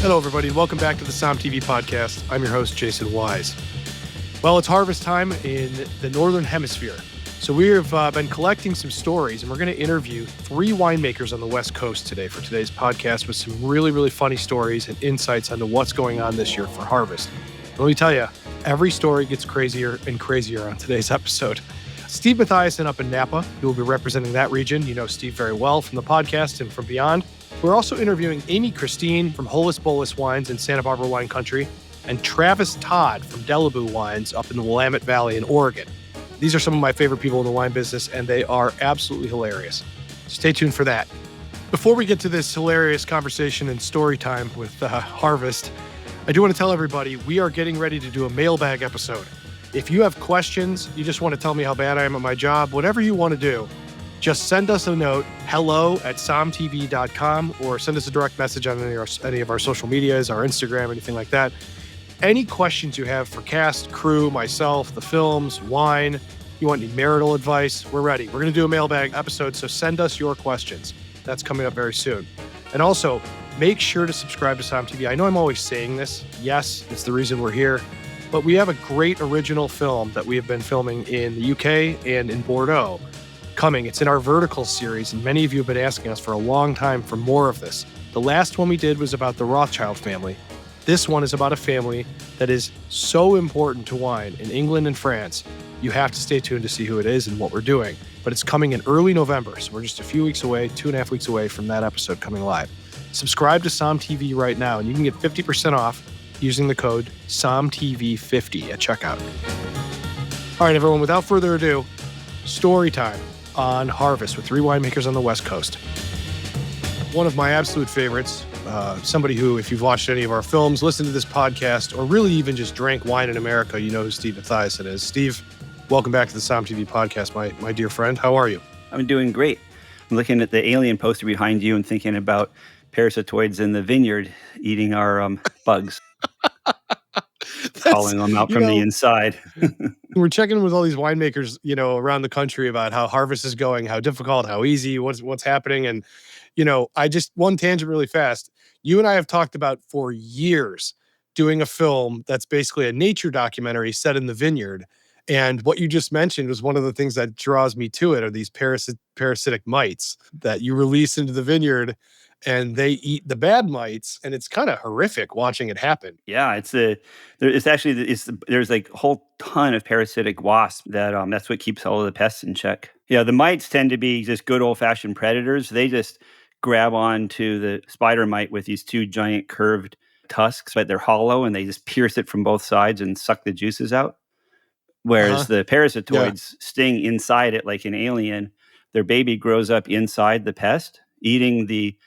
Hello, everybody, and welcome back to the Som TV podcast. I'm your host, Jason Wise. Well, it's harvest time in the Northern Hemisphere. So we have been collecting some stories, and we're going to interview 3 winemakers on the West Coast today for today's podcast with some really, really funny stories and insights onto what's going on this year for harvest. Let me tell you, every story gets crazier and crazier on today's episode. Steve Mathiasen up in Napa, who will be representing that region. You know Steve very well from the podcast and from beyond. We're also interviewing Amy Christine from Holus Bolus Wines in Santa Barbara Wine Country and Travis Todd from Delaboo Wines up in the Willamette Valley in Oregon. These are some of my favorite people in the wine business, and they are absolutely hilarious. Stay tuned for that. Before we get to this hilarious conversation and story time with Harvest, I do want to tell everybody we are getting ready to do a mailbag episode. If you have questions, you just want to tell me how bad I am at my job, whatever you want to do, just send us a note, hello@somtv.com, or send us a direct message on any of our social medias, our Instagram, anything like that. Any questions you have for cast, crew, myself, the films, wine, you want any marital advice, we're ready. We're going to do a mailbag episode, so send us your questions. That's coming up very soon. And also, make sure to subscribe to Som TV. I know I'm always saying this. Yes, it's the reason we're here. But we have a great original film that we have been filming in the UK and in Bordeaux coming. It's in our vertical series, and many of you have been asking us for a long time for more of this. The last one we did was about the Rothschild family. This one is about a family that is so important to wine in England and France. You have to stay tuned to see who it is and what we're doing. But it's coming in early November, so we're just a few weeks away, 2.5 weeks away from that episode coming live. Subscribe to Som TV right now, and you can get 50% off using the code SOMTV50 at checkout. All right, everyone, without further ado, story time on harvest with 3 winemakers on the West Coast. One of my absolute favorites, somebody who, if you've watched any of our films, listened to this podcast, or really even just drank wine in America, you know who Steve Mathiasen is. Steve, welcome back to the Som TV podcast, my dear friend. How are you? I'm doing great. I'm looking at the alien poster behind you and thinking about parasitoids in the vineyard eating our bugs. Calling them out from the inside. We're checking with all these winemakers, around the country about how harvest is going, how difficult, how easy, what's happening. And, one tangent really fast. You and I have talked about for years doing a film that's basically a nature documentary set in the vineyard. And what you just mentioned was one of the things that draws me to it are these parasitic mites that you release into the vineyard, and they eat the bad mites, and it's kind of horrific watching it happen. Yeah, there's like a whole ton of parasitic wasps that's what keeps all of the pests in check. Yeah, the mites tend to be just good old-fashioned predators. They just grab onto the spider mite with these 2 giant curved tusks, but they're hollow, and they just pierce it from both sides and suck the juices out. Whereas the parasitoids sting inside it like an alien. Their baby grows up inside the pest, eating the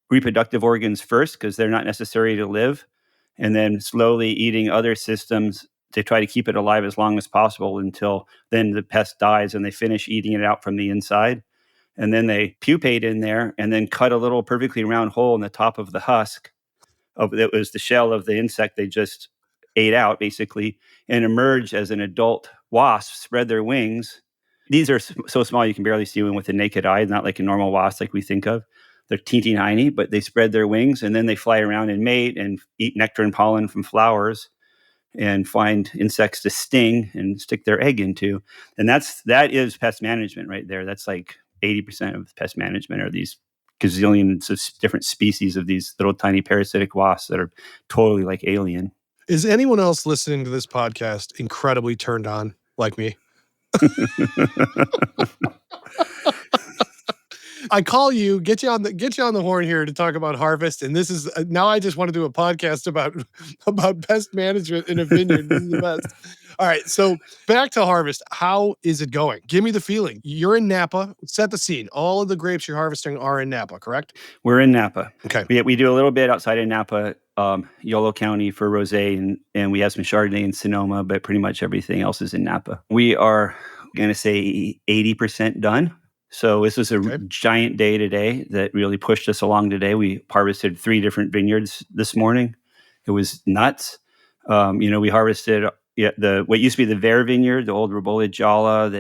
reproductive organs first because they're not necessary to live, and then slowly eating other systems to try to keep it alive as long as possible until then the pest dies and they finish eating it out from the inside. And then they pupate in there and then cut a little perfectly round hole in the top of the husk. That was the shell of the insect they just ate out, basically, and emerge as an adult wasp, spread their wings. These are so small you can barely see them with the naked eye, not like a normal wasp like we think of. They're teeny tiny, but they spread their wings, and then they fly around and mate and eat nectar and pollen from flowers and find insects to sting and stick their egg into. And that is pest management right there. That's like 80% of pest management are these gazillions of different species of these little tiny parasitic wasps that are totally like alien. Is anyone else listening to this podcast incredibly turned on like me? I call you, get you on the horn here to talk about harvest, and this is now. I just want to do a podcast about pest management in a vineyard. This is the best. All right, so back to harvest. How is it going? Give me the feeling. You're in Napa. Set the scene. All of the grapes you're harvesting are in Napa, correct? We're in Napa. Okay. We do a little bit outside of Napa, Yolo County for rosé, and we have some Chardonnay and Sonoma, but pretty much everything else is in Napa. We are going to say 80% done. So this was a giant day today that really pushed us along today. We harvested 3 different vineyards this morning. It was nuts. We harvested what used to be the Vare vineyard, the old Ribolla Gialla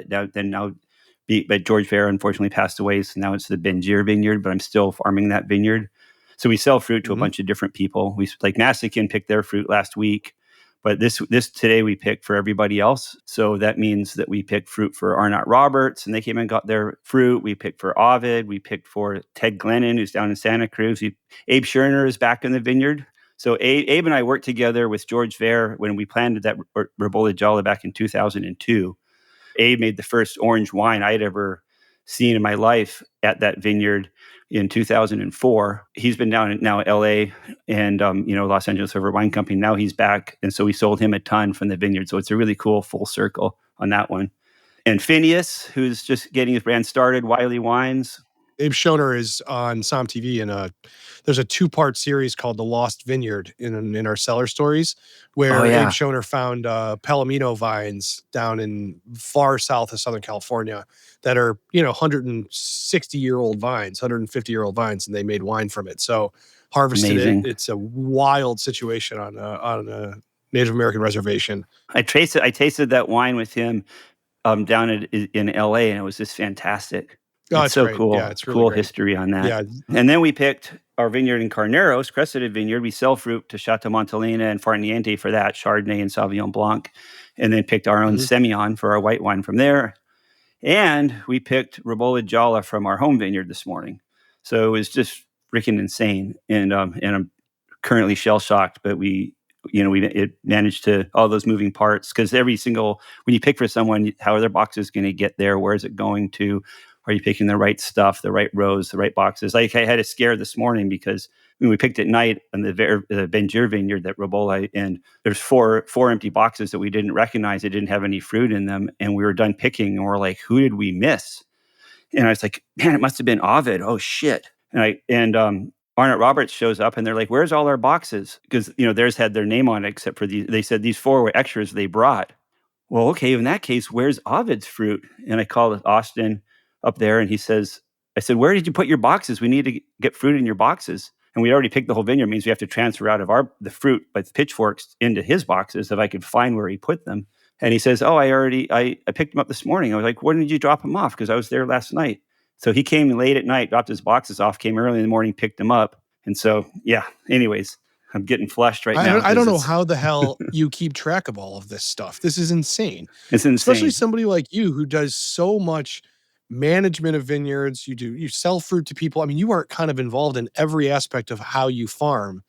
but George Vare unfortunately passed away, so now it's the Benjir vineyard, but I'm still farming that vineyard. So we sell fruit to a Mhm. bunch of different people. We like Massican picked their fruit last week, but this today we picked for everybody else. So that means that we picked fruit for Arnott Roberts, and they came and got their fruit. We picked for Ovid. We picked for Ted Glennon, who's down in Santa Cruz. Abe Scherner is back in the vineyard. So Abe and I worked together with George Vare when we planted that Ribolla Gialla back in 2002. Abe made the first orange wine I'd ever seen in my life at that vineyard in 2004. He's been down in now LA and Los Angeles River Wine Company. Now he's back, and so we sold him a ton from the vineyard. So it's a really cool full circle on that one. And Phineas, who's just getting his brand started, Wiley Wines. Abe Schoner is on SOM TV, and there's a 2-part series called The Lost Vineyard in our cellar stories, Oh where Abe yeah, Schoner found Palomino vines down in far south of Southern California that are 160-year-old vines, 150-year-old vines, and they made wine from it. So harvested it. amazing. It's a wild situation on a Native American reservation. I tasted that wine with him down in LA, and it was just fantastic. Oh, It's it's so great. Yeah, cool. it's really Cool great. history on that. Yeah. And then we picked our vineyard in Carneros, Cressida Vineyard. We sell fruit to Chateau Montelena and Farniente for that, Chardonnay and Sauvignon Blanc. And then picked our own Mhm. Semillon for our white wine from there. And we picked Ribolla Gialla from our home vineyard this morning. So it was just freaking insane. And I'm currently shell shocked, but it managed to all those moving parts, because when you pick for someone, how are their boxes going to get there? Where is it going to? Are you picking the right stuff, the right rows, the right boxes? Like I had a scare this morning because when we picked at night on the Benjir vineyard that Ribolla, and there's four empty boxes that we didn't recognize. It didn't have any fruit in them, and we were done picking, and we're like, who did we miss? And I was like, man, it must have been Ovid. Oh shit! And Arnott Roberts shows up, and they're like, where's all our boxes? Because theirs had their name on it, except for they said these 4 were extras they brought. Well, okay, in that case, where's Ovid's fruit? And I called Austin up there, and I said, where did you put your boxes? We need to get fruit in your boxes. And we already picked the whole vineyard, means we have to transfer out of the fruit by pitchforks into his boxes if I could find where he put them. And he says, oh, I picked them up this morning. I was like, when did you drop them off? Because I was there last night. So he came late at night, dropped his boxes off, came early in the morning, picked them up. And so, yeah, anyways, I'm getting flushed right now. I don't know how the hell you keep track of all of this stuff. This is insane. It's insane. Especially somebody like you who does so much management of vineyards. You sell fruit to people. I mean, you are kind of involved in every aspect of how you farm.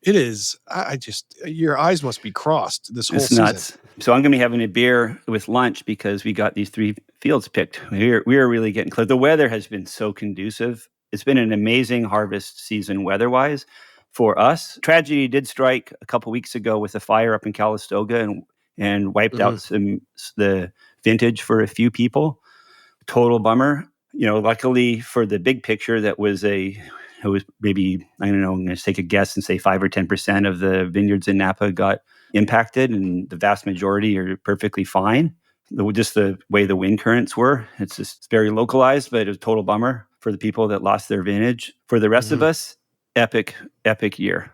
It is, I just, your eyes must be crossed this whole It's season. nuts. So I'm going to be having a beer with lunch because we got these 3 fields picked. We are really getting close. The weather has been so conducive. It's been an amazing harvest season weather-wise for us. Tragedy did strike a couple weeks ago with a fire up in Calistoga and wiped out the vintage for a few people. Total bummer. Luckily for the big picture, it was maybe, I don't know, I'm going to take a guess and say 5 or 10% of the vineyards in Napa got impacted, and the vast majority are perfectly fine. Just the way the wind currents were, it's just very localized, but it was a total bummer for the people that lost their vintage. For the rest of us, epic year.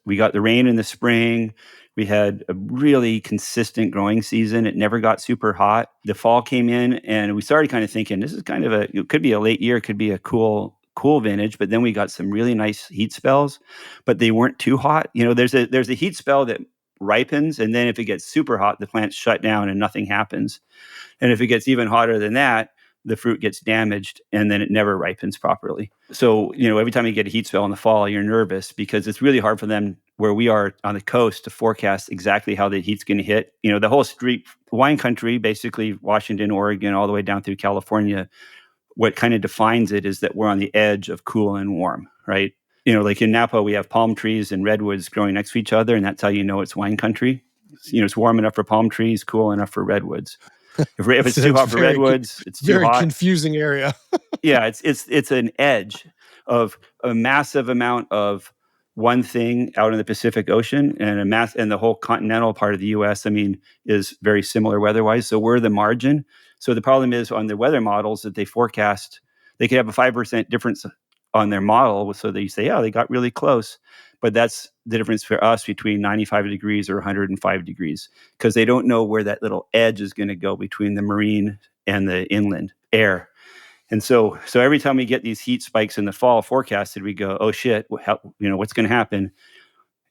We got the rain in the spring. We had a really consistent growing season. It never got super hot. The fall came in, and we started kind of thinking, this is it could be a late year, it could be a cool vintage. But then we got some really nice heat spells, but they weren't too hot. There's a heat spell that ripens, and then if it gets super hot, the plants shut down and nothing happens. And if it gets even hotter than that, the fruit gets damaged, and then it never ripens properly. So, every time you get a heat spell in the fall, you're nervous because it's really hard for them where we are on the coast to forecast exactly how the heat's going to hit. The whole street wine country, basically Washington, Oregon, all the way down through California, what kind of defines it is that we're on the edge of cool and warm, right? Like in Napa, we have palm trees and redwoods growing next to each other, and that's how you know it's wine country. It's warm enough for palm trees, cool enough for redwoods. If it's too hot for redwoods, it's too hot. Very confusing area. Yeah, it's an edge of a massive amount of one thing out in the Pacific Ocean, and and the whole continental part of the U.S. is very similar weather-wise. So we're the margin. So the problem is on the weather models that they forecast, they could have a 5% difference on their model. So they say, oh, they got really close. But that's the difference for us between 95 degrees or 105 degrees, because they don't know where that little edge is going to go between the marine and the inland air. And so every time we get these heat spikes in the fall forecasted, we go, oh shit, what's going to happen?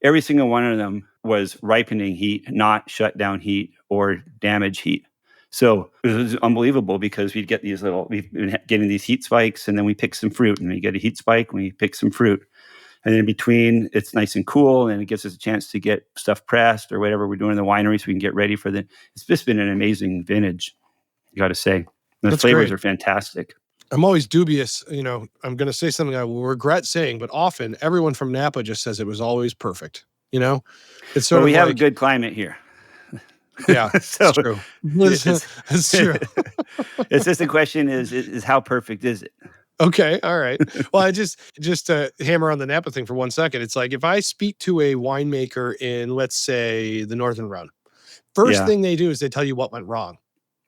Every single one of them was ripening heat, not shut down heat or damage heat. So it was unbelievable because we've been getting these heat spikes, and then we pick some fruit, and we get a heat spike, and we pick some fruit. And then in between, it's nice and cool, and it gives us a chance to get stuff pressed or whatever we're doing in the winery so we can get ready for it's just been an amazing vintage, you got to say. The flavors are fantastic. I'm always dubious, I'm going to say something I will regret saying, but often everyone from Napa just says it was always perfect. It's sort of we have a good climate here. Yeah, so, it's true. It's true. It's just the question is how perfect is it? Okay, all right. Well, I just to hammer on the Napa thing for 1 second. It's like if I speak to a winemaker in, let's say, the Northern Rhone, first thing they do is they tell you what went wrong.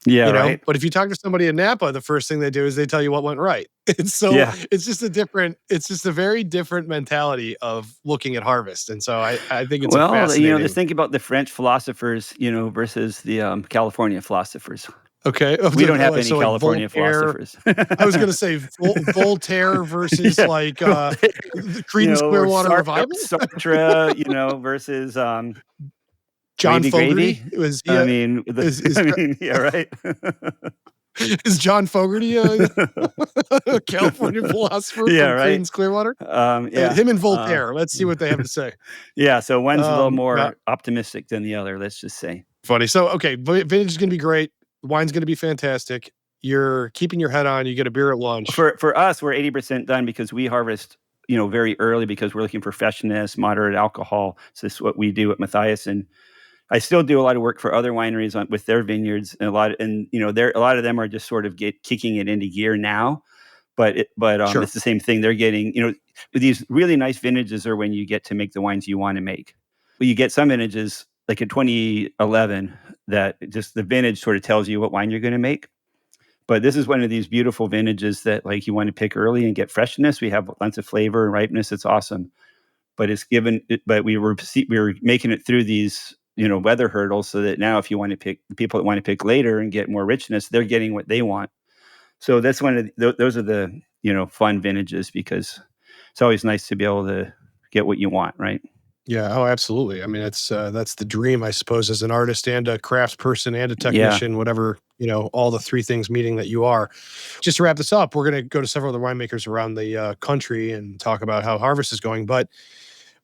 Yeah, right. But if you talk to somebody in Napa, the first thing they do is they tell you what went right. It's just a very different mentality of looking at harvest. And so I think it's fascinating. Just think about the French philosophers, versus the California philosophers. Okay. We don't have any California philosophers. I was going to say Voltaire versus the Creedence Clearwater Revival. Sartre, versus John Fogerty. Yeah, right. Is John Fogerty a California philosopher from Creedence Clearwater? Him and Voltaire. Let's see what they have to say. Yeah, so one's a little more optimistic than the other, let's just say. Funny. So, okay, vintage is going to be great. Wine's going to be fantastic. You're keeping your head on. You get a beer at lunch. For us, we're 80% done because we harvest, very early because we're looking for freshness, moderate alcohol. So this is what we do at Matthias. And I still do a lot of work for other wineries with their vineyards, and a lot of them are just sort of kicking it into gear now. But Sure. It's the same thing. They're getting, these really nice vintages are when you get to make the wines you want to make. But you get some vintages like in 2011 that just the vintage sort of tells you what wine you're going to make. But this is one of these beautiful vintages that like you want to pick early and get freshness. We have lots of flavor and ripeness. It's awesome. But we were making it through these weather hurdles so that now if you want to pick the people that want to pick later and get more richness, they're getting what they want. So that's one of those are the fun vintages because it's always nice to be able to get what you want, right? Yeah. Oh, absolutely. I mean, that's the dream, I suppose, as an artist and a craftsperson and a technician, whatever, all the three things meeting that you are. Just to wrap this up, we're going to go to several other winemakers around the country and talk about how harvest is going. But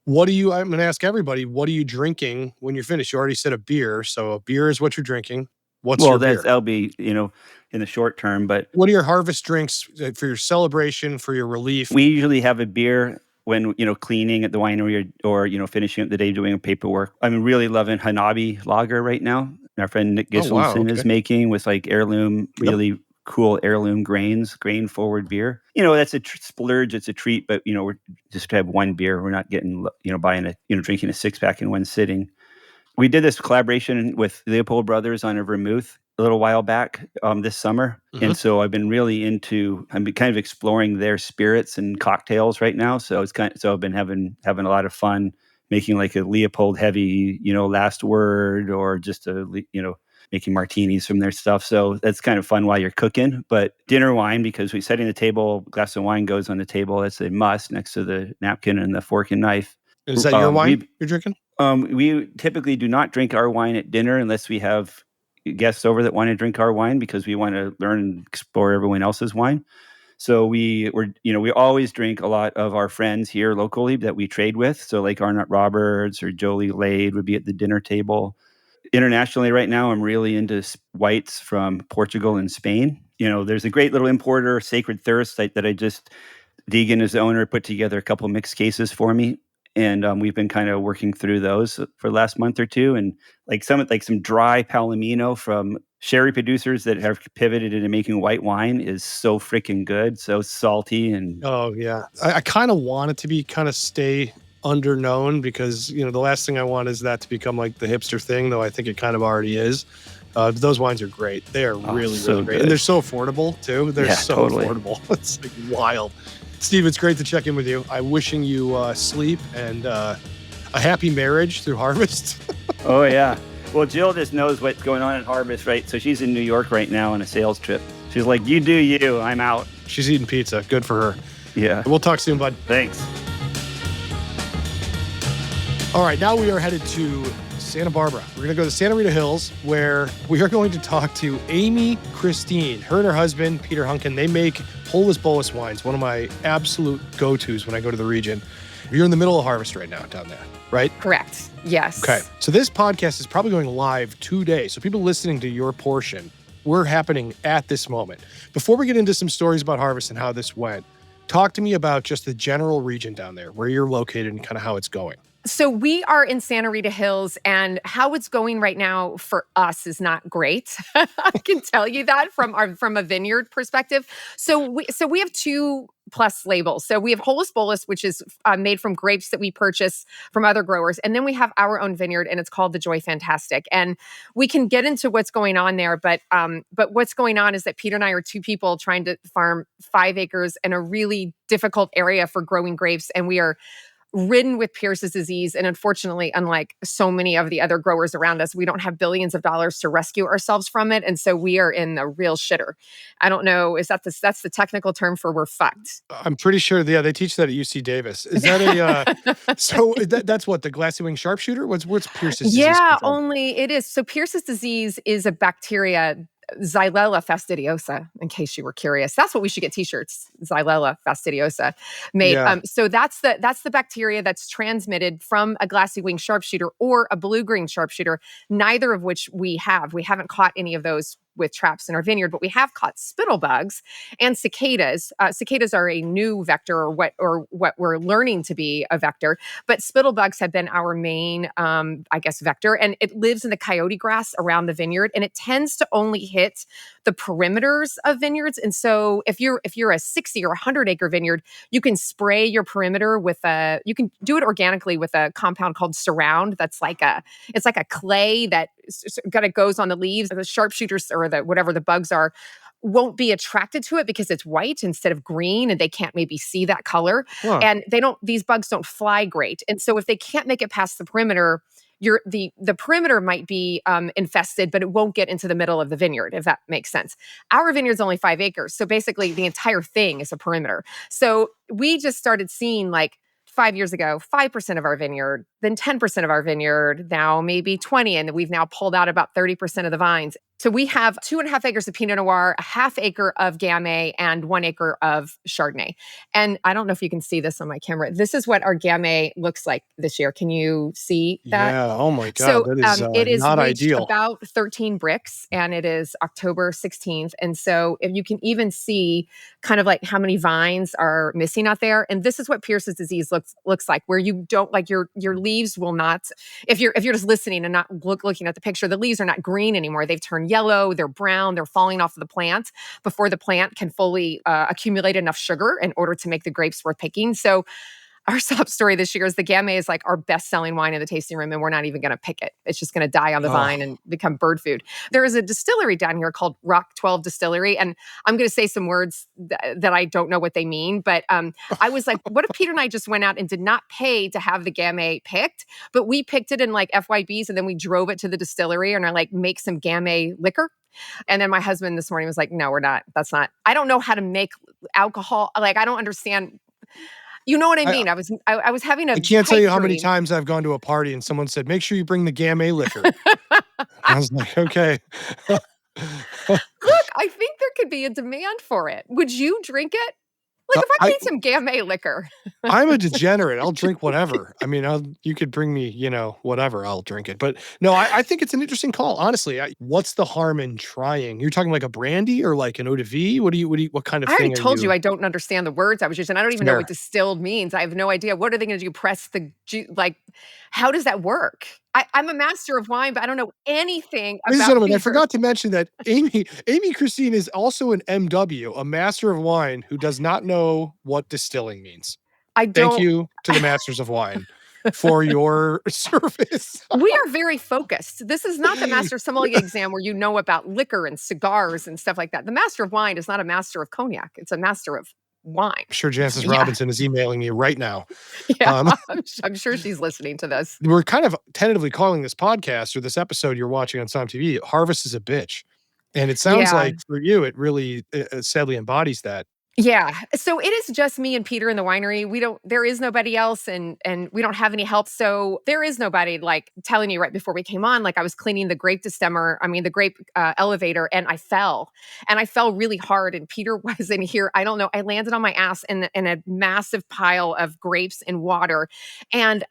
I'm going to ask everybody, what are you drinking when you're finished? You already said a beer. So a beer is what you're drinking. What's your beer? That'll be, in the short term. But what are your harvest drinks for your celebration, for your relief? We usually have a beer when, cleaning at the winery or finishing up the day doing paperwork. I'm really loving Hanabi Lager right now. Our friend Nick Giselson is making with like heirloom, really cool heirloom grain forward beer. That's a splurge. It's a treat, but we're just to have one beer. We're not getting, buying drinking a 6-pack in one sitting. We did this collaboration with Leopold Brothers on a vermouth a little while back this summer. Mm-hmm. And so I've been really I'm kind of exploring their spirits and cocktails right now. So I've been having a lot of fun making like a Leopold heavy, last word or just making martinis from their stuff. So that's kind of fun while you're cooking. But dinner wine, because we're setting the table, a glass of wine goes on the table. That's a must next to the napkin and the fork and knife. Is that your wine you're drinking? We typically do not drink our wine at dinner unless we have guests over that want to drink our wine because we want to learn and explore everyone else's wine. So we always drink a lot of our friends here locally that we trade with. So like Arnott Roberts or Jolie Lade would be at the dinner table. Internationally right now, I'm really into whites from Portugal and Spain. There's a great little importer, Sacred Thirst, that Deegan is the owner, put together a couple mixed cases for me. And we've been kind of working through those for the last month or two. And some dry Palomino from sherry producers that have pivoted into making white wine is so freaking good. So salty. And oh, yeah. I kind of want it to be kind of stay underknown because, the last thing I want is that to become like the hipster thing, though I think it kind of already is. Those wines are great. They are really, really great. And they're so affordable, too. They're totally affordable. It's like wild. Steve, it's great to check in with you. I'm wishing you sleep and a happy marriage through harvest. Oh, yeah. Well, Jill just knows what's going on at harvest, right? So she's in New York right now on a sales trip. She's like, you do you, I'm out. She's eating pizza. Good for her. Yeah. We'll talk soon, bud. Thanks. All right, now we are headed to Santa Barbara. We're going to go to Santa Rita Hills, where we are going to talk to Amy Christine. Her and her husband, Peter Hunkin, they make Holus Bolus wines, one of my absolute go-tos when I go to the region. You're in the middle of harvest right now down there, right? Correct. Yes. Okay. So this podcast is probably going live today. So people listening to your portion, we're happening at this moment. Before we get into some stories about harvest and how this went, talk to me about just the general region down there, where you're located and kind of how it's going. So we are in Santa Rita Hills, and how it's going right now for us is not great. I can tell you that from a vineyard perspective. So we have 2+ labels. So we have Holus Bolus, which is made from grapes that we purchase from other growers, and then we have our own vineyard, and it's called the Joy Fantastic. And we can get into what's going on there, but what's going on is that Peter and I are 2 people trying to farm 5 acres in a really difficult area for growing grapes, and we are ridden with Pierce's disease. And unfortunately, unlike so many of the other growers around us, we don't have billions of dollars to rescue ourselves from it. And so we are in a real shitter. I don't know, that's the technical term for we're fucked. I'm pretty sure, they teach that at UC Davis. Is that so that's what, the glassy wing sharpshooter? What's Pierce's disease? Yeah, only it is. So Pierce's disease is a bacteria, Xylella fastidiosa, in case you were curious. That's what we should get t-shirts, Xylella fastidiosa made. Yeah. So that's the bacteria that's transmitted from a glassy wing sharpshooter or a blue-green sharpshooter, neither of which we have. We haven't caught any of those with traps in our vineyard, but we have caught spittle bugs and cicadas. Cicadas are a new vector, or what we're learning to be a vector. But spittle bugs have been our main, vector, and it lives in the coyote grass around the vineyard, and it tends to only hit the perimeters of vineyards. And so, if you're a 60 or 100 acre vineyard, you can spray your perimeter you can do it organically with a compound called Surround. It's like a clay that kind of goes on the leaves. The sharpshooters or whatever the bugs are won't be attracted to it because it's white instead of green, and they can't maybe see that color. Huh. And these bugs don't fly great. And so if they can't make it past the perimeter, the perimeter might be infested, but it won't get into the middle of the vineyard, if that makes sense. Our vineyard's only 5 acres. So basically the entire thing is a perimeter. So we just started seeing, like, 5 years ago, 5% of our vineyard, then 10% of our vineyard, now maybe 20, and we've now pulled out about 30% of the vines. So we have 2.5 acres of Pinot Noir, a 1/2 acre of Gamay, and 1 acre of Chardonnay. And I don't know if you can see this on my camera. This is what our Gamay looks like this year. Can you see that? Yeah. Oh my God. So That is not reached ideal. About 13 bricks, and it is October 16th. And so if you can even see kind of like how many vines are missing out there. And this is what Pierce's disease looks like, where you don't, like, your leaves will not, if you're just listening and not looking at the picture, the leaves are not green anymore. They've turned yellow, they're brown, they're falling off of the plant before the plant can fully accumulate enough sugar in order to make the grapes worth picking. So our sob story this year is the Gamay is like our best-selling wine in the tasting room, and we're not even going to pick it. It's just going to die on the vine and become bird food. There is a distillery down here called Rock 12 Distillery, and I'm going to say some words that I don't know what they mean, but I was like, what if Peter and I just went out and did not pay to have the Gamay picked, but we picked it in like FYBs, and then we drove it to the distillery and are like, make some Gamay liquor? And then my husband this morning was like, no, we're not. I don't know how to make alcohol. Like, I don't understand. You know what I mean? I was having I can't tell you how many times I've gone to a party and someone said, make sure you bring the Gamay liquor. I was like, okay. Look, I think there could be a demand for it. Would you drink it? Like, if I made some Gamay liquor. I'm a degenerate. I'll drink whatever. I mean, you could bring me, whatever, I'll drink it. But no, I think it's an interesting call. Honestly, what's the harm in trying? You're talking like a brandy or like an eau de vie? What kind of thing? I already told you I don't understand the words I was using. I don't even know what distilled means. I have no idea. What are they going to do? Press the how does that work? I'm a master of wine, but I don't know anything about. Ladies and gentlemen, I forgot to mention that Amy Christine is also an MW, a master of wine, who does not know what distilling means. Thank you to the masters of wine for your service. We are very focused. This is not the master sommelier exam where you know about liquor and cigars and stuff like that. The master of wine is not a master of cognac. It's a master of wine. I'm sure Jancis Robinson is emailing me right now. Yeah, I'm sure she's listening to this. We're kind of tentatively calling this podcast, or this episode you're watching on Som TV, Harvest is a Bitch. And it sounds like for you, it really sadly embodies that. Yeah. So it is just me and Peter in the winery. There is nobody else and we don't have any help. So there is nobody like telling you right before we came on, like I was cleaning the grape the grape elevator and I fell really hard and Peter was in here. I don't know. I landed on my ass in a massive pile of grapes and water. And,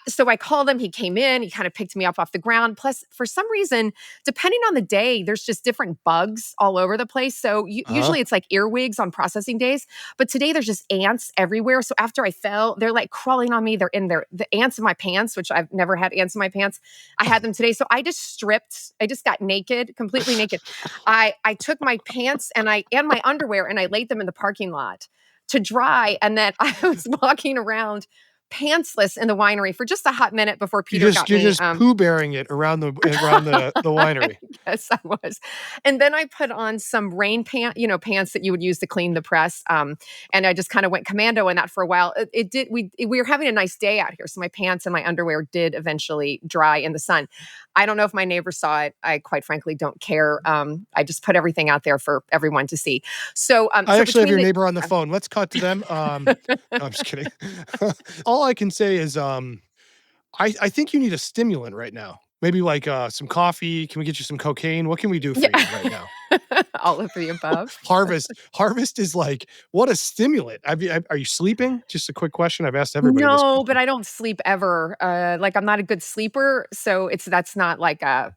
so I called him. He came in. He kind of picked me up off the ground. Plus, for some reason, depending on the day, there's just different bugs all over the place. So Uh-huh. usually it's like earwigs on processing days, but today there's just ants everywhere. So after I fell, they're like crawling on me. They're in the ants in my pants, which I've never had ants in my pants. I had them today, so I just stripped. I just got naked, completely naked. I took my pants and my underwear and I laid them in the parking lot to dry, and then I was walking around pantsless in the winery for just a hot minute before Peter got You're me. just poo bearing it around the winery. Yes, I was. And then I put on some pants that you would use to clean the press. And I just kind of went commando in that for a while. We were having a nice day out here. So my pants and my underwear did eventually dry in the sun. I don't know if my neighbors saw it. I quite frankly don't care. I just put everything out there for everyone to see. So, I actually have your between neighbor on the phone. Let's cut to them. No, I'm just kidding. All I can say is, I think you need a stimulant right now. Maybe like some coffee. Can we get you some cocaine? What can we do for you right yeah, now? all of the above. Harvest is like what a stimulant. Are you sleeping? Just a quick question. I've asked everybody this No, but question. I don't sleep ever. Like I'm not a good sleeper, so that's not like a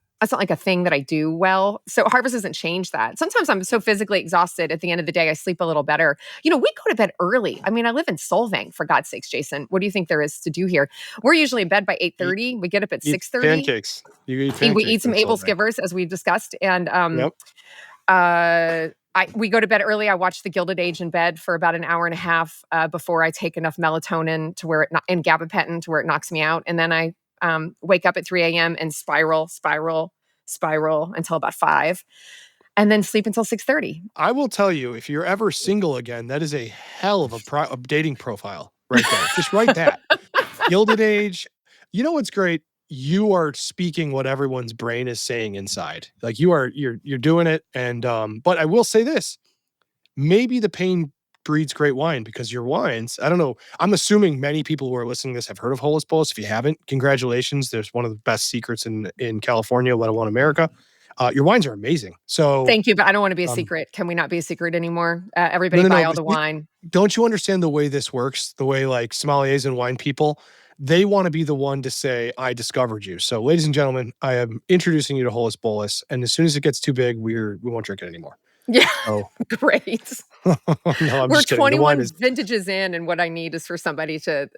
thing that I do well. So harvest doesn't change that. Sometimes I'm so physically exhausted at the end of the day, I sleep a little better. We go to bed early. I mean, I live in Solvang, for God's sakes, Jason. What do you think there is to do here? We're usually in bed by Eat 8:30. We get up at eat 6:30. pancakes. You eat We pancakes eat some in Able Solvang. skivers, as we've discussed, and Yep. we go to bed early. I watch The Gilded Age in bed for about an hour and a half before I take enough melatonin and gabapentin to where it knocks me out. And then I wake up at 3 a.m. and spiral until about 5 and then sleep until 6:30. I will tell you, if you're ever single again, that is a hell of a dating profile right there. Just write that. Gilded Age. You know what's great? You are speaking what everyone's brain is saying inside. Like you're doing it. And but I will say this, maybe the pain breeds great wine because your wines, I don't know. I'm assuming many people who are listening to this have heard of Holus Bolus. If you haven't, congratulations. There's one of the best secrets in California, let alone America. Your wines are amazing. So Thank you, but I don't want to be a um, secret. Can we not be a secret anymore? no, Everybody no, buy no. all But the wine. don't you understand the way this works? The way like sommeliers and wine people, they want to be the one to say, "I discovered you." So, ladies and gentlemen, I am introducing you to Holus Bolus, and as soon as it gets too big, we won't drink it anymore. Yeah, Oh great. no, I'm We're just kidding. The wine 21 is vintages in, and what I need is for somebody to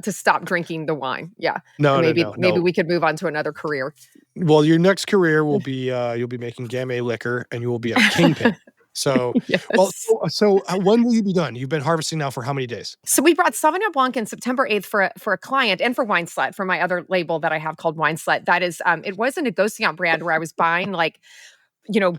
stop drinking the wine. Yeah, no, and no, maybe no, maybe no. we could move on to another career. Well, your next career will be you'll be making Gamay liquor, and you will be a kingpin. So, well, Yes. when will you be done? You've been harvesting now for how many days? So we brought Sauvignon Blanc in September 8th for a client and for Wine Slut for my other label that I have called Wine Slut. That is, it was a negociant brand where I was buying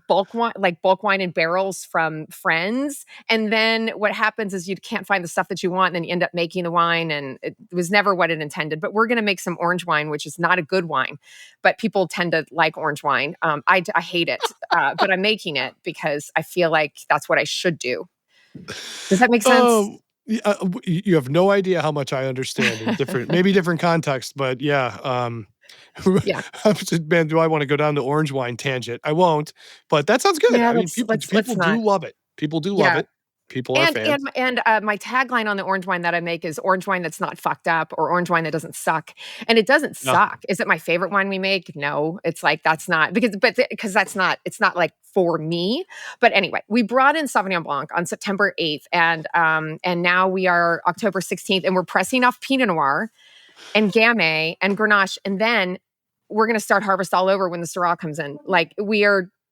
bulk wine in barrels from friends. And then what happens is you can't find the stuff that you want, and then you end up making the wine, and it was never what it intended. But we're going to make some orange wine, which is not a good wine, but people tend to like orange wine. I hate it, but I'm making it because I feel like that's what I should do. Does that make sense? You have no idea how much I understand in maybe different context, but yeah. Yeah. Man, do I want to go down the orange wine tangent? I won't, but that sounds good. Yeah, I mean, let's people do not. love it. People do love Yeah. it. People are fans. My tagline on the orange wine that I make is orange wine that's not fucked up, or orange wine that doesn't suck. And it doesn't No. suck. Is it my favorite wine we make? No. It's like that's not because that's not it's not like for me. But anyway, we brought in Sauvignon Blanc on September 8th and now we are October 16th and we're pressing off Pinot Noir and Gamay and Grenache, and then we're going to start harvest all over when the Syrah comes in. Like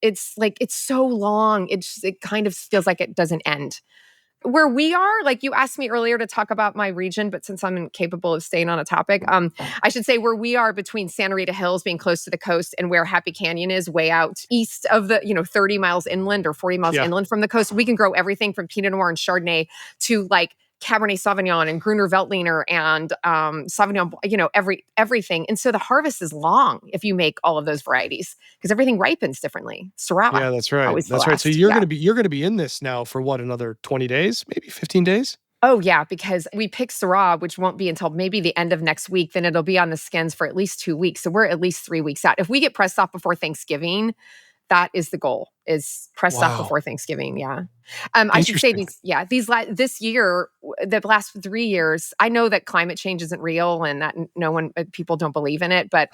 it's so long. It kind of feels like it doesn't end. Where we are, like you asked me earlier to talk about my region, but since I'm incapable of staying on a topic, I should say where we are between Santa Rita Hills being close to the coast and where Happy Canyon is way out east of the, 30 miles inland or 40 miles Yeah. inland from the coast, we can grow everything from Pinot Noir and Chardonnay to like Cabernet Sauvignon and Gruner Veltliner and Sauvignon, everything. And so the harvest is long if you make all of those varieties because everything ripens differently. Syrah, Yeah, that's right. always the That's right. So last. you're Yeah. going to be in this now for what, another 20 days, maybe 15 days? Oh, yeah, because we pick Syrah, which won't be until maybe the end of next week. Then it'll be on the skins for at least 2 weeks. So we're at least 3 weeks out. If we get pressed off before Thanksgiving, that is the goal, is pressed off Wow. before Thanksgiving. Yeah. I should say this year, the last 3 years, I know that climate change isn't real and that people don't believe in it, but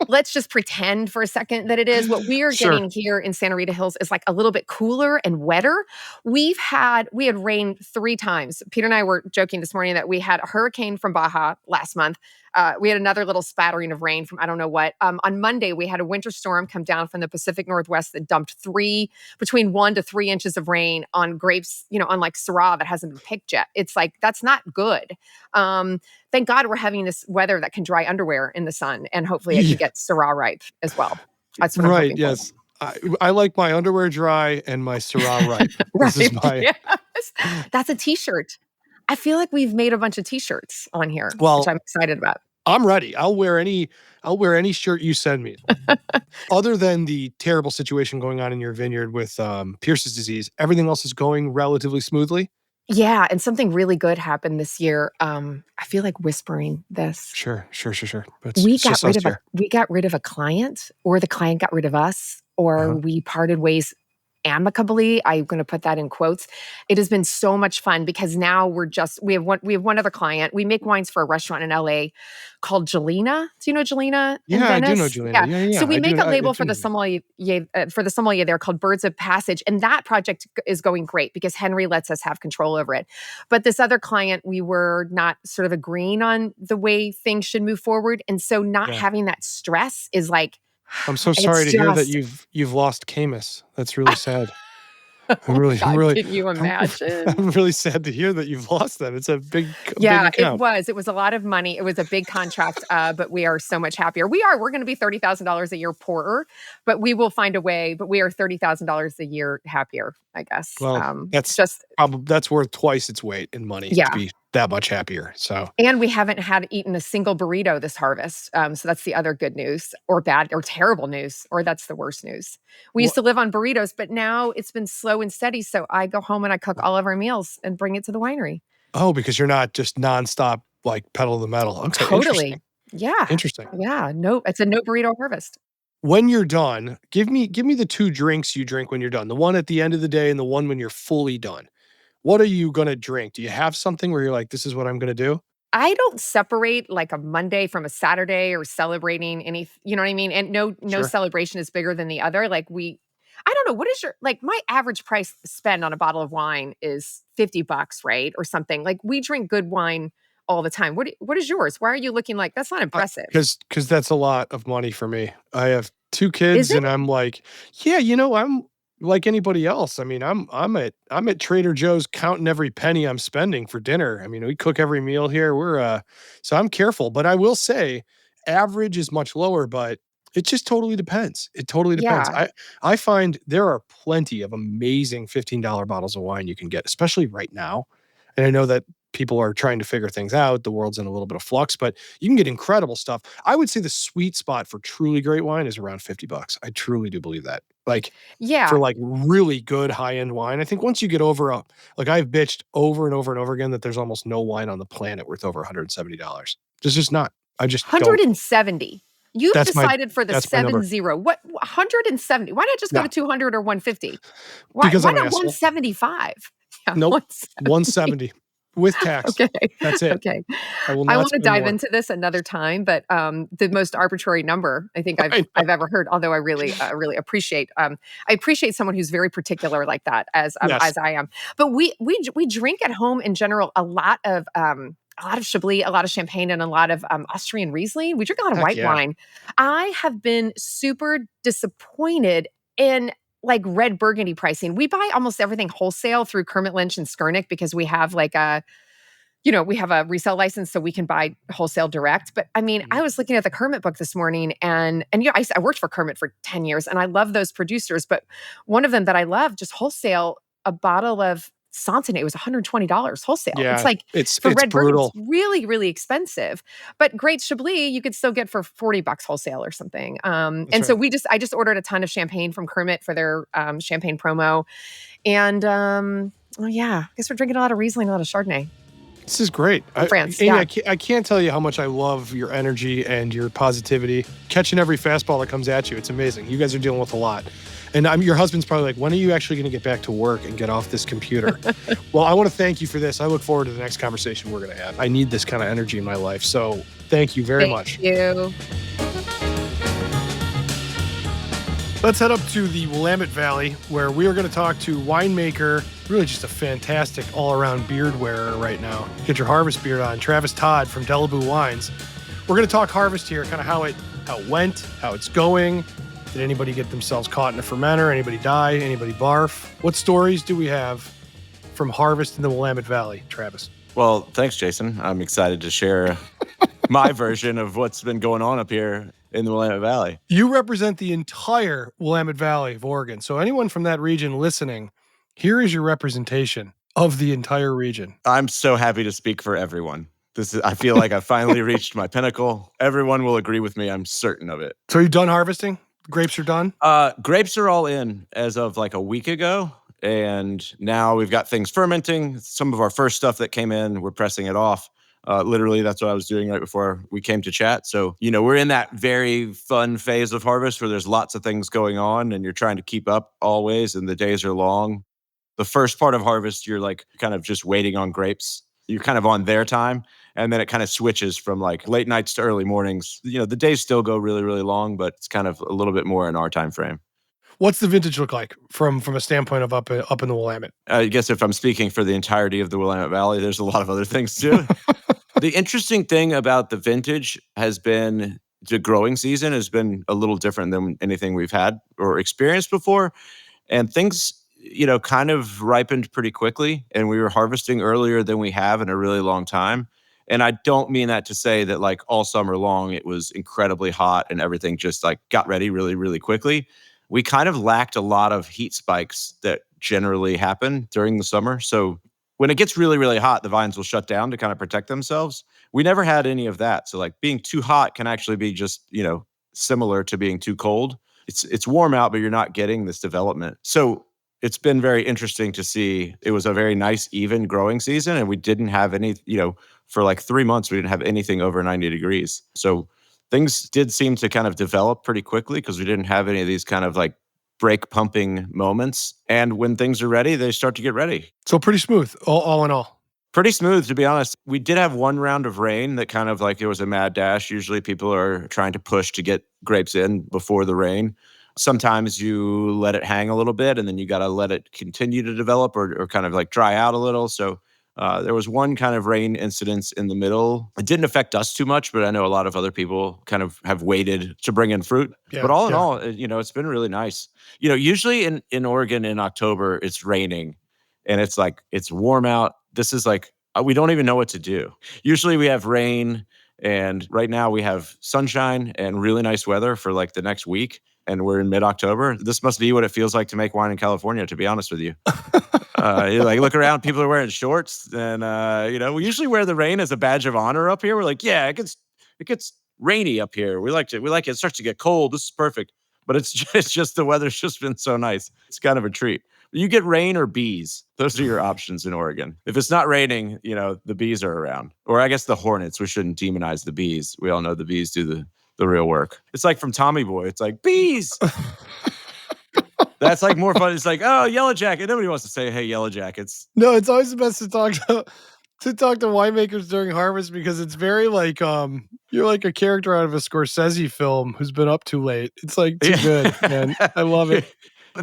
let's just pretend for a second that it is. What we are Sure. getting here in Santa Rita Hills is like a little bit cooler and wetter. We had rain 3 times. Peter and I were joking this morning that we had a hurricane from Baja last month. We had another little spattering of rain from I don't know what. On Monday, we had a winter storm come down from the Pacific Northwest that dumped between 1 to 3 inches of rain on grapes, on like Syrah that hasn't been picked yet. It's like, that's not good. Thank God we're having this weather that can dry underwear in the sun, and hopefully it can get Syrah ripe as well. That's what I'm hoping for. Yes. I like my underwear dry and my Syrah ripe. Right. This is my... Yes. That's a t-shirt. I feel like we've made a bunch of t-shirts on here, Well, which I'm excited about. I'm ready. I'll wear any shirt you send me. Other than the terrible situation going on in your vineyard with Pierce's disease, everything else is going relatively smoothly. Yeah, and something really good happened this year. I feel like whispering this. Sure. We got rid of a client, or the client got rid of us, or we parted ways amicably. I'm going to put that in quotes. It has been so much fun because now we have one other client. We make wines for a restaurant in LA called Jelena. Do you know Jelena? Yeah, I do know Jelena. Yeah. So we make a label for the sommelier there called Birds of Passage, and that project is going great because Henry lets us have control over it. But this other client, we were not sort of agreeing on the way things should move forward, and so not having that stress is like. I'm so sorry to hear that you've lost Camus. That's really sad. I'm really, can you imagine? I'm really sad to hear that you've lost them. It's a big account. It was a lot of money. It was a big contract, but we are so much happier. We're going to be $30,000 a year poorer, but we will find a way. But we are $30,000 a year happier, I guess. Well, that's worth twice its weight in money to be that much happier. So, and we haven't eaten a single burrito this harvest. So that's the other good news, or bad, or terrible news, or that's the worst news. We used to live on burritos, but now it's been slow and steady. So I go home and I cook all of our meals and bring it to the winery. Oh, because you're not just nonstop like pedal to the metal. Okay, totally. Yeah. Interesting. Yeah. No, it's a no burrito harvest. When you're done, give me the 2 drinks you drink when you're done. The one at the end of the day and the one when you're fully done. What are you going to drink? Do you have something where you're like, this is what I'm going to do? I don't separate like a Monday from a Saturday or celebrating any, you know what I mean? And no celebration is bigger than the other. Like I don't know, what is my average price spend on a bottle of wine is $50, right? Or something. Like, we drink good wine all the time. What is yours? Why are you looking like, that's not impressive? Because that's a lot of money for me. I have 2 kids and I'm like, yeah, I'm like anybody else. I mean, I'm at Trader Joe's counting every penny I'm spending for dinner. I mean, we cook every meal here. So I'm careful, but I will say average is much lower, but it just totally depends. It totally depends. Yeah. I find there are plenty of amazing $15 bottles of wine you can get, especially right now. And I know that people are trying to figure things out. The world's in a little bit of flux, but you can get incredible stuff. I would say the sweet spot for truly great wine is around $50. I truly do believe that. Like, for like really good high-end wine. I think once you get over I've bitched over and over and over again that there's almost no wine on the planet worth over $170. There's just not. I just 170. You've decided for the 7-0. What 170? Why not just go to 200 or 150? Why not 175? Yeah, nope. 170 with tax. Okay. That's it. Okay. I want to dive into this another time, but the most arbitrary number I think I've ever heard, although I really appreciate I appreciate someone who's very particular like that as I am. But we drink at home in general a lot of Chablis, a lot of champagne, and a lot of Austrian Riesling. We drink a lot of white wine. I have been super disappointed in like red Burgundy pricing. We buy almost everything wholesale through Kermit Lynch and Skurnick because we have we have a resale license, so we can buy wholesale direct. But I mean, I was looking at the Kermit book this morning, and I worked for Kermit for 10 years, and I love those producers. But one of them that I love, just wholesale, a bottle of Santenay, it was $120 wholesale. It's Yeah, like it's for red berry, brutal. it's really, really expensive. But Great Chablis, you could still get for $40 wholesale or something. And so right. I just ordered a ton of champagne from Kermit for their champagne promo. And oh yeah, I guess we're drinking a lot of Riesling, a lot of Chardonnay This is great. from France. Amy, Yeah. I can't tell you how much I love your energy and your positivity. Catching every fastball that comes at you, it's amazing. You guys are dealing with a lot. And your husband's probably like, when are you actually going to get back to work and get off this computer? Well, I want to thank you for this. I look forward to the next conversation we're going to have. I need this kind of energy in my life. So thank you very much. Thank you. Let's head up to the Willamette Valley, where we are going to talk to winemaker, really just a fantastic all-around beard wearer right now. Get your harvest beard on, Travis Todd from Delaboo Wines. We're going to talk harvest here, kind of how it went, how it's going. Did anybody get themselves caught in a fermenter? Anybody die? Anybody barf? What stories do we have from harvest in the Willamette Valley, Travis? Well, thanks, Jason. I'm excited to share my version of what's been going on up here in the Willamette Valley. You represent the entire Willamette Valley of Oregon. So anyone from that region listening, here is your representation of the entire region. I'm so happy to speak for everyone. I feel like I finally reached my pinnacle. Everyone will agree with me. I'm certain of it. So you done harvesting? Grapes are done? Grapes are all in as of like a week ago. And now we've got things fermenting. Some of our first stuff that came in, we're pressing it off. Literally, that's what I was doing right before we came to chat. So, we're in that very fun phase of harvest where there's lots of things going on and you're trying to keep up always and the days are long. The first part of harvest, you're like kind of just waiting on grapes. You're kind of on their time. And then it kind of switches from like late nights to early mornings. The days still go really, really long, but it's kind of a little bit more in our time frame. What's the vintage look like from a standpoint of up in the Willamette? I guess if I'm speaking for the entirety of the Willamette Valley, there's a lot of other things too. The interesting thing about the vintage has been the growing season has been a little different than anything we've had or experienced before. And things, kind of ripened pretty quickly. And we were harvesting earlier than we have in a really long time. And I don't mean that to say that like all summer long, it was incredibly hot and everything just like got ready really, really quickly. We kind of lacked a lot of heat spikes that generally happen during the summer. So when it gets really, really hot, the vines will shut down to kind of protect themselves. We never had any of that. So like being too hot can actually be just, similar to being too cold. It's warm out, but you're not getting this development. So it's been very interesting to see. It was a very nice, even growing season. And we didn't have any, for like 3 months, we didn't have anything over 90 degrees. So things did seem to kind of develop pretty quickly because we didn't have any of these kind of like brake pumping moments. And when things are ready, they start to get ready. So pretty smooth, all in all. Pretty smooth, to be honest. We did have one round of rain that kind of like it was a mad dash. Usually people are trying to push to get grapes in before the rain. Sometimes you let it hang a little bit and then you got to let it continue to develop or kind of like dry out a little. So there was one kind of rain incidence in the middle. It didn't affect us too much, but I know a lot of other people kind of have waited to bring in fruit. Yeah, but all in all, it's been really nice. Usually in Oregon in October, it's raining and it's like, it's warm out. This is like, we don't even know what to do. Usually we have rain and right now we have sunshine and really nice weather for like the next week. And we're in mid-October. This must be what it feels like to make wine in California, to be honest with you. You like look around, people are wearing shorts, and we usually wear the rain as a badge of honor up here. We're like, yeah, it gets rainy up here. We like it. It starts to get cold. This is perfect. But it's just the weather's just been so nice. It's kind of a treat. You get rain or bees. Those are your options in Oregon. If it's not raining, the bees are around. Or I guess the hornets. We shouldn't demonize the bees. We all know the bees do the real work. It's like from Tommy Boy. It's like bees. That's like more fun. It's like, oh, Yellow Jacket. Nobody wants to say, hey, Yellow Jackets. No, it's always the best to talk to winemakers during harvest because it's very like you're like a character out of a Scorsese film who's been up too late. It's like too good, man. I love it.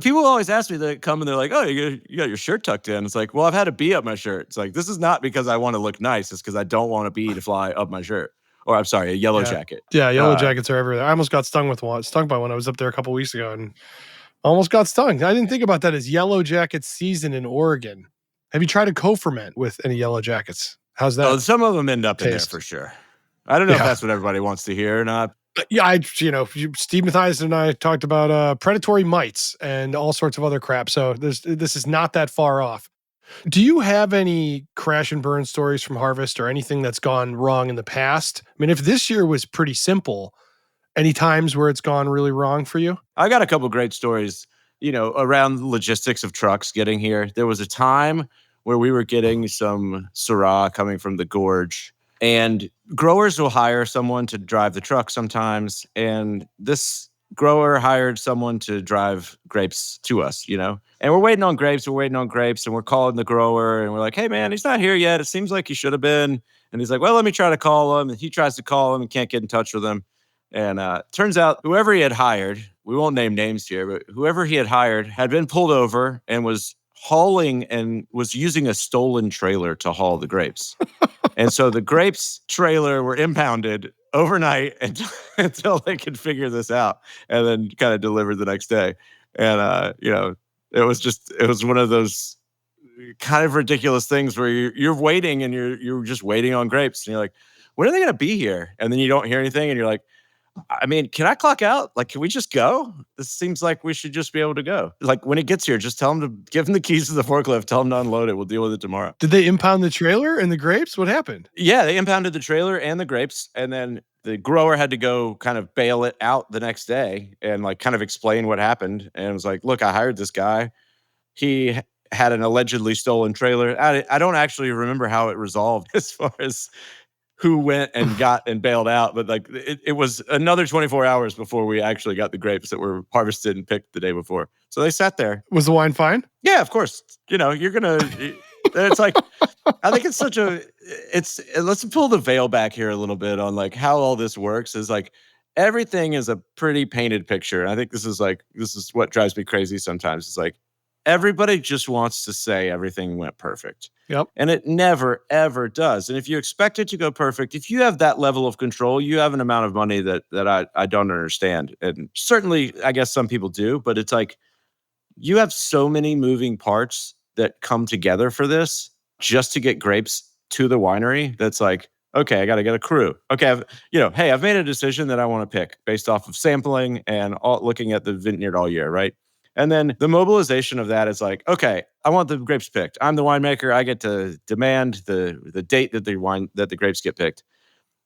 People always ask me, they come and they're like, oh, you got your shirt tucked in. It's like, well, I've had a bee up my shirt. It's like, this is not because I want to look nice. It's because I don't want a bee to fly up my shirt. Or I'm sorry, a yellow jacket. Yeah, yellow jackets are everywhere. I almost got stung by one. I was up there a couple weeks ago and almost got stung. I didn't think about that as yellow jacket season in Oregon. Have you tried to co-ferment with any yellow jackets? How's that? Oh, some of them end up in there for sure. I don't know if that's what everybody wants to hear or not. Yeah, Steve Mathias and I talked about predatory mites and all sorts of other crap. So this is not that far off. Do you have any crash and burn stories from harvest or anything that's gone wrong in the past? I mean, if this year was pretty simple, any times where it's gone really wrong for you? I got a couple great stories, around the logistics of trucks getting here. There was a time where we were getting some Syrah coming from the gorge, and growers will hire someone to drive the truck sometimes. And this grower hired someone to drive grapes to us, and we're waiting on grapes. And we're calling the grower and we're like, hey, man, he's not here yet. It seems like he should have been. And he's like, well, let me try to call him. And he tries to call him and can't get in touch with him. And turns out whoever he had hired, we won't name names here, but whoever he had hired had been pulled over and was hauling and was using a stolen trailer to haul the grapes. And so the grapes trailer were impounded overnight until they could figure this out, and then kind of delivered the next day. And, it was one of those kind of ridiculous things where you're waiting and you're just waiting on grapes. And you're like, when are they going to be here? And then you don't hear anything and you're like, I mean, can I clock out? Like, can we just go? This seems like we should just be able to go. Like, when it gets here, just give him the keys to the forklift, tell him to unload it. We'll deal with it tomorrow. Did they impound the trailer and the grapes? What happened? Yeah, they impounded the trailer and the grapes. And then the grower had to go kind of bail it out the next day and like kind of explain what happened. And it was like, look, I hired this guy. He had an allegedly stolen trailer. I don't actually remember how it resolved as far as who went and got and bailed out. But like it was another 24 hours before we actually got the grapes that were harvested and picked the day before. So they sat there. Was the wine fine? Yeah, of course. You're going to, it's like, I think it's let's pull the veil back here a little bit on like how all this works is like, everything is a pretty painted picture. And I think this is what drives me crazy sometimes. It's like, everybody just wants to say everything went perfect. Yep. And it never, ever does. And if you expect it to go perfect, if you have that level of control, you have an amount of money that I don't understand. And certainly, I guess some people do, but it's like you have so many moving parts that come together for this just to get grapes to the winery. That's like, okay, I got to get a crew. Okay, hey, I've made a decision that I want to pick based off of sampling and looking at the vineyard all year, right? And then the mobilization of that is like, okay, I want the grapes picked. I'm the winemaker. I get to demand the date that the grapes get picked.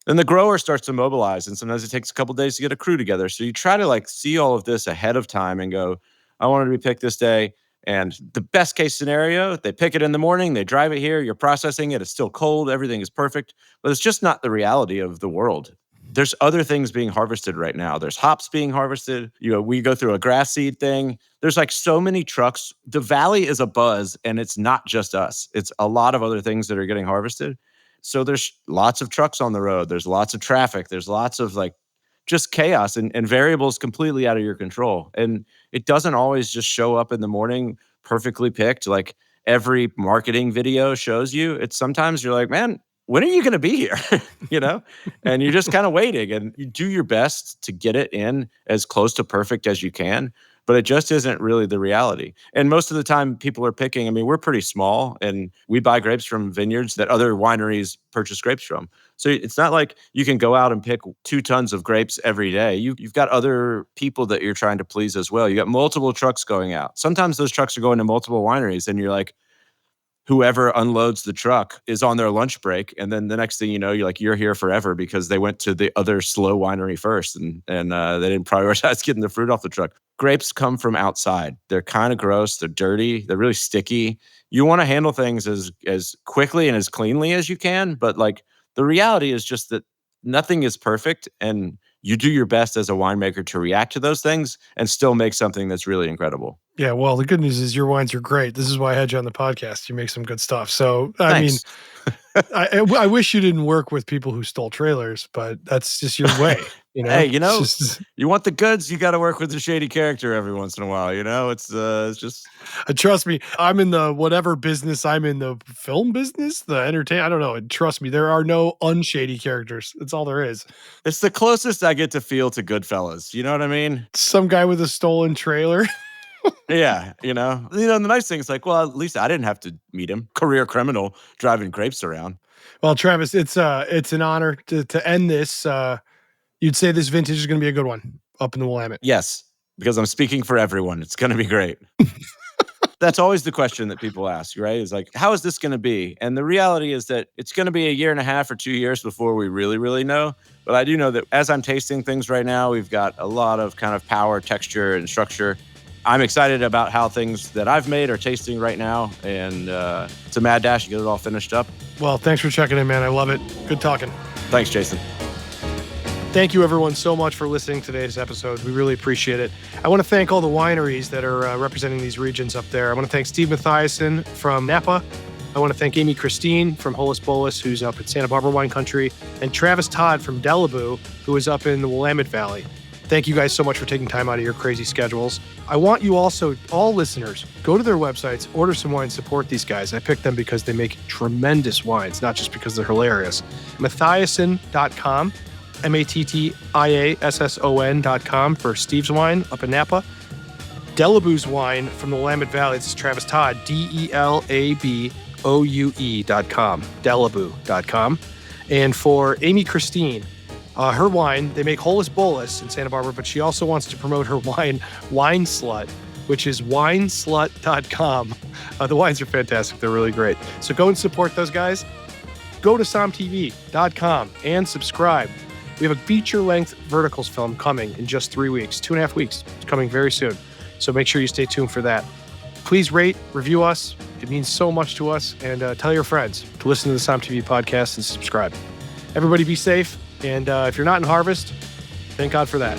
Then the grower starts to mobilize, and sometimes it takes a couple days to get a crew together. So you try to like see all of this ahead of time and go, I want it to be picked this day. And the best case scenario, they pick it in the morning, they drive it here, you're processing it, it's still cold, everything is perfect. But it's just not the reality of the world. There's other things being harvested right now. There's hops being harvested. We go through a grass seed thing. There's like so many trucks. The valley is abuzz, and it's not just us. It's a lot of other things that are getting harvested. So there's lots of trucks on the road. There's lots of traffic. There's lots of like just chaos and variables completely out of your control. And it doesn't always just show up in the morning perfectly picked like every marketing video shows you. It's sometimes you're like, man, when are you going to be here? And you're just kind of waiting, and you do your best to get it in as close to perfect as you can, but it just isn't really the reality. And most of the time people are picking, I mean, we're pretty small and we buy grapes from vineyards that other wineries purchase grapes from. So it's not like you can go out and pick 2 tons of grapes every day. You've got other people that you're trying to please as well. You got multiple trucks going out. Sometimes those trucks are going to multiple wineries, and you're like, whoever unloads the truck is on their lunch break. And then the next thing you know, you're here forever because they went to the other slow winery first and they didn't prioritize getting the fruit off the truck. Grapes come from outside. They're kind of gross. They're dirty. They're really sticky. You want to handle things as quickly and as cleanly as you can. But like the reality is just that nothing is perfect, and you do your best as a winemaker to react to those things and still make something that's really incredible. Yeah, well, the good news is your wines are great. This is why I had you on the podcast. You make some good stuff. So, Thanks. I mean, I wish you didn't work with people who stole trailers, but that's just your way. Hey, It's just, you want the goods, you got to work with a shady character every once in a while. It's just. trust me, I'm in the whatever business. I'm in the film business, the entertainment. I don't know. And trust me, there are no unshady characters. That's all there is. It's the closest I get to feel to Goodfellas. You know what I mean? Some guy with a stolen trailer. Yeah, the nice thing is like, well, at least I didn't have to meet him. Career criminal driving grapes around. Well, Travis, it's an honor to end this. You'd say this vintage is going to be a good one up in the Willamette. Yes, because I'm speaking for everyone. It's going to be great. That's always the question that people ask, right? Is like, how is this going to be? And the reality is that it's going to be a year and a half or 2 years before we really, really know. But I do know that as I'm tasting things right now, we've got a lot of kind of power, texture, and structure. I'm excited about how things that I've made are tasting right now. And it's a mad dash to get it all finished up. Well, thanks for checking in, man. I love it. Good talking. Thanks, Jason. Thank you, everyone, so much for listening to today's episode. We really appreciate it. I want to thank all the wineries that are representing these regions up there. I want to thank Steve Mathiasen from Napa. I want to thank Amy Christine from Holus Bolus, who's up in Santa Barbara wine country, and Travis Todd from Delaboo, who is up in the Willamette Valley. Thank you guys so much for taking time out of your crazy schedules. I want you also, all listeners, go to their websites, order some wine, support these guys. I picked them because they make tremendous wines, not just because they're hilarious. Mathiasen.com. MATTIASSON.com for Steve's wine up in Napa. Delaboo's wine from the Willamette Valley. This is Travis Todd, DELABOUE.com, Delaboo.com. And for Amy Christine, her wine, they make Holus Bolus in Santa Barbara, but she also wants to promote her wine, Wine Slut, which is wineslut.com. The wines are fantastic. They're really great. So go and support those guys. Go to somtv.com and subscribe. We have a feature-length verticals film coming in just 3 weeks, 2.5 weeks. It's coming very soon. So make sure you stay tuned for that. Please rate, review us. It means so much to us. And tell your friends to listen to the Som TV podcast and subscribe. Everybody be safe. And if you're not in harvest, thank God for that.